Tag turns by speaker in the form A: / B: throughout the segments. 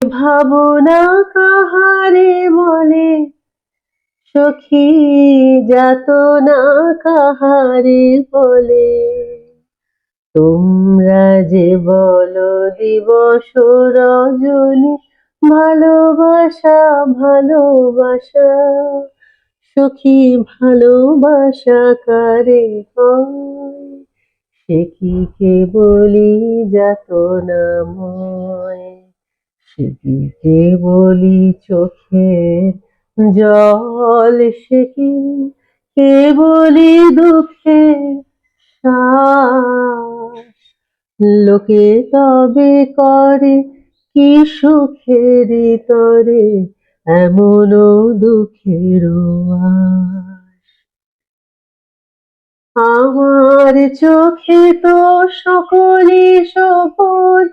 A: ভাবনা কাহারে বলে, সখী যাতনা কাহারে বলে। তোমরা যে বলো দিবস রজনী, ভালোবাসা ভালোবাসা, সখী ভালোবাসা কারে হয়, সে কি কেবলি যাতনাময়, সে কি কেবলি চোখের জল, সে কি কেবলি দুঃখের শ্বাস। লোকে তবে করে কি সুখের তরে এমনও দুঃখের আশ। আমার চোখে তো সকলই সফল,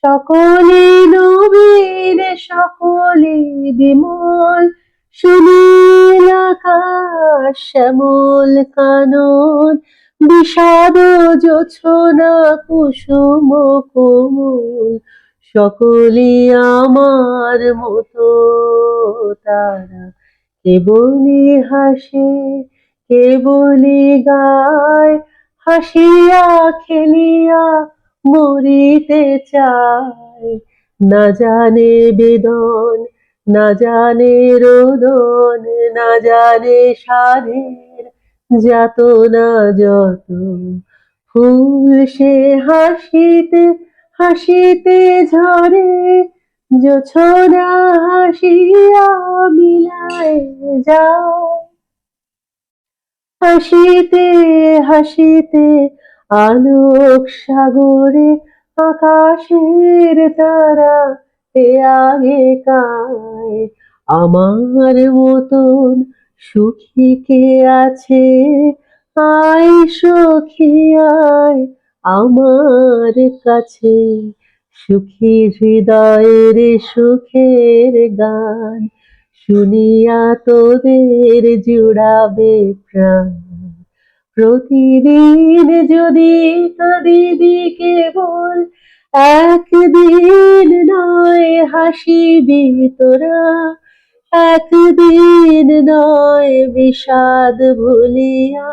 A: সকলই নবীন, সকলই বিমল, সুনীল আকাশ শ্যামল কানন, বিষাদ জোছনা কুসুম কোমল, সকলই আমার মতো তারা, কেবলই হাসে কেবলই গায়, হাসিয়া খেলিয়া মরিতে চায়। না জানে বেদন, না জানে রোদন, না জানে সাধের যাতনা যত, ফুল সে হাসিতে হাসিতে ঝরে, জোছনা হাসিয়া মিলায় যায়। হাসিতে হাসিতে আলোক সাগরে, আকাশের তারা এ আগে কায়। আমার মতন সুখী কে আছে, আয় সখী আয় আমার কাছে, সুখী হৃদয়ের সুখের গান, শুনিয়া তোদের জুড়াবে প্রাণ। প্রতিদিন যদি কাঁদিবি কেবল, একদিন নয় হাসিবি তোরা, একদিন নয় বিষাদ ভুলিয়া,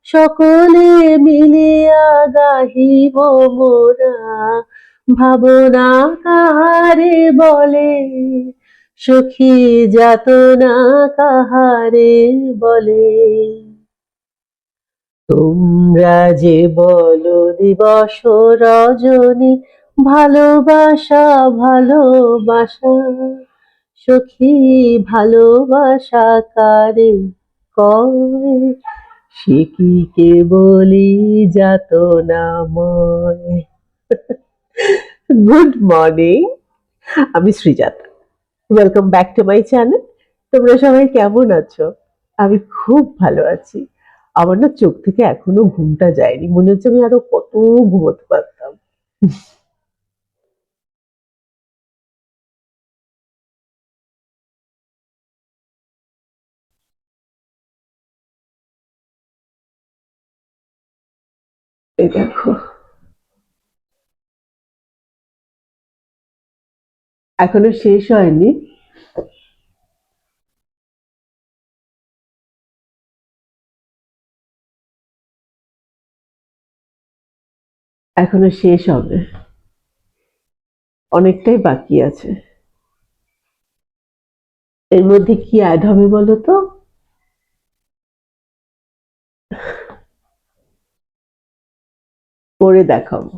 A: সকলে মিলিয়া গাহিব মোরা। ভাবনা কাহারে বলে, সখী যাতনা কাহারে বলে। তোমরা যে বলো দিবস রজনী, ভালোবাসা ভালোবাসা, সখী ভালোবাসা কারে কয়, সে কি কেবলি যাতনাময়। গুড মর্নিং, আমি Srijato. Welcome back to my channel. তোমরা সবাই কেমন আছো? আমি খুব ভালো আছি। আমার না চোখ থেকে এখনো ঘুমটা যায়নি, মনে হচ্ছে আমি আরো কত ঘুমোতে পারতাম। এই দেখো, এখনো শেষ হয়নি। এখনো শেষ হবে, অনেকটাই বাকি আছে। এর মধ্যে কি অ্যাড হবে বলো তো? করে দেখাবো।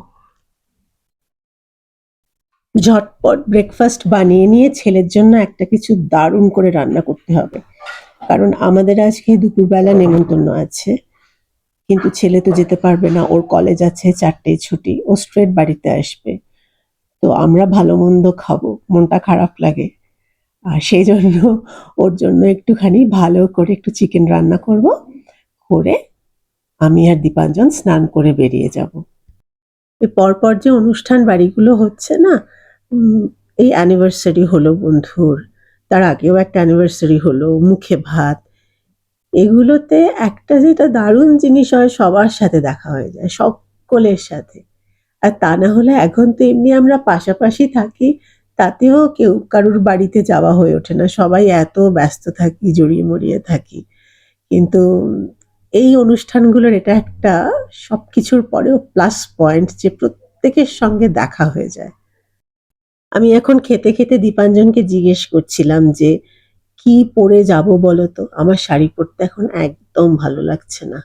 A: ঝটপট ব্রেকফাস্ট বানিয়ে নিয়ে ছেলের জন্য একটা কিছু দারুণ করে রান্না করতে হবে, কারণ আমাদের আজকে দুপুরবেলা নেমন্তন্ন আছে। কিন্তু ছেলে তো যেতে পারবে না, ওর কলেজ আছে, 4টেয় ছুটি, ও স্ট্রেট বাড়িতে আসবে। তো আমরা ভালো মন্দ খাবো, মনটা খারাপ লাগে। আর সেই জন্য ওর জন্য একটুখানি ভালো করে একটু চিকেন রান্না করব, করে আমি আর দীপাঞ্জন স্নান করে বেরিয়ে যাব। এই পরপর যে অনুষ্ঠান বাড়িগুলো হচ্ছে না, এই অ্যানিভার্সারি হলো বন্ধুর, তার আগেও একটা অ্যানিভার্সারি হলো, মুখে ভাত, এগুলোতে একটা যেটা দারুণ জিনিস হয়, সবার সাথে দেখা হয়ে যায়, সকলের সাথে। আর তা না হলে এখন তো এমনি আমরা পাশাপাশি থাকি, তাতেও কেউ কারুর বাড়িতে যাওয়া হয়ে ওঠে না, সবাই এত ব্যস্ত থাকি, জড়িয়ে মরিয়ে থাকি। কিন্তু এই অনুষ্ঠানগুলোর এটা একটা সবকিছুর পরেও প্লাস পয়েন্ট যে প্রত্যেকের সঙ্গে দেখা হয়ে যায়। আমি এখন খেতে খেতে দীপাঞ্জনকে জিজ্ঞেস করছিলাম যে কি পরে যাব বলো তো, আমার শাড়ি পরতে এখন একদম ভালো লাগছে না,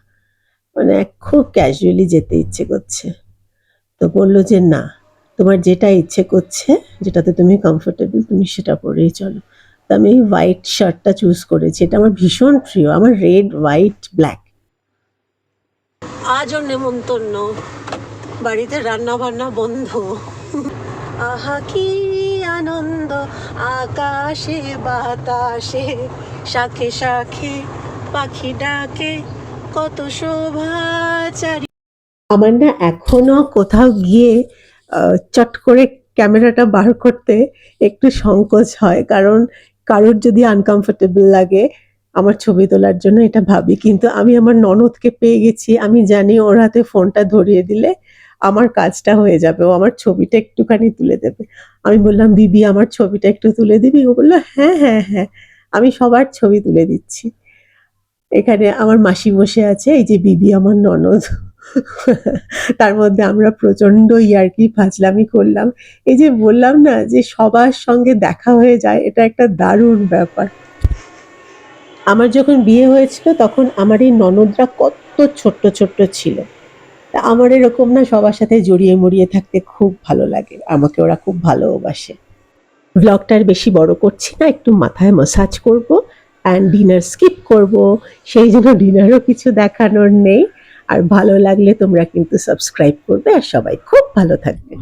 A: মানে খুব ক্যাজুয়ালি যেতে ইচ্ছে করছে। তো বললো যে না, তোমার যেটা ইচ্ছে করছে, যেটাতে তুমি কমফোর্টেবল, তুমি সেটা পরেই চলো। তো আমি এই হোয়াইট শার্টটা চুজ করেছি, এটা আমার ভীষণ প্রিয়, আমার রেড হোয়াইট ব্ল্যাক। আজও নেমন্তন্ন, বাড়িতে রান্না বান্না বন্ধ। আহা কি আনন্দ, আকাশে বাতাসে শাখে শাখে পাখি ডাকে, কত শোভাচারী। আমার না এখনো কোথাও গিয়ে চট করে ক্যামেরাটা বার করতে একটু সংকোচ হয়, কারণ কারোর যদি আনকমফোর্টেবল লাগে আমার ছবি তোলার জন্য, এটা ভাবি। কিন্তু আমি আমার ননদকে পেয়ে গেছি, আমি জানি ওর হাতে ফোনটা ধরিয়ে দিলে আমার কাজটা হয়ে যাবে, ও আমার ছবিটা একটুখানি তুলে দেবে। আমি বললাম দিদি আমার ছবিটা একটু তুলে দিবি? ও বললো হ্যাঁ হ্যাঁ হ্যাঁ, আমি সবার ছবি তুলে দিচ্ছি। এখানে আমার মাসি বসে আছে, এই যে বিবি আমার ননদ। তার মধ্যে আমরা প্রচন্ড ইয়ার্কি ফাজলামি করলাম। এই যে বললাম না যে সবার সঙ্গে দেখা হয়ে যায়, এটা একটা দারুণ ব্যাপার। আমার যখন বিয়ে হয়েছিল তখন আমার এই ননদরা কত ছোট্ট ছোট্ট ছিল। তা আমার এরকম না সবার সাথে জড়িয়ে মরিয়ে থাকতে খুব ভালো লাগে, আমাকে ওরা খুব ভালোবাসে। ব্লগটা আর বেশি বড় করছি না, একটু মাথায় ম্যাসাজ করব অ্যান্ড ডিনার স্কিপ করব, সেই জন্য ডিনারও কিছু দেখানোর নেই। আর ভালো লাগলে তোমরা কিন্তু সাবস্ক্রাইব করবে, আর সবাই খুব ভালো থাকবে।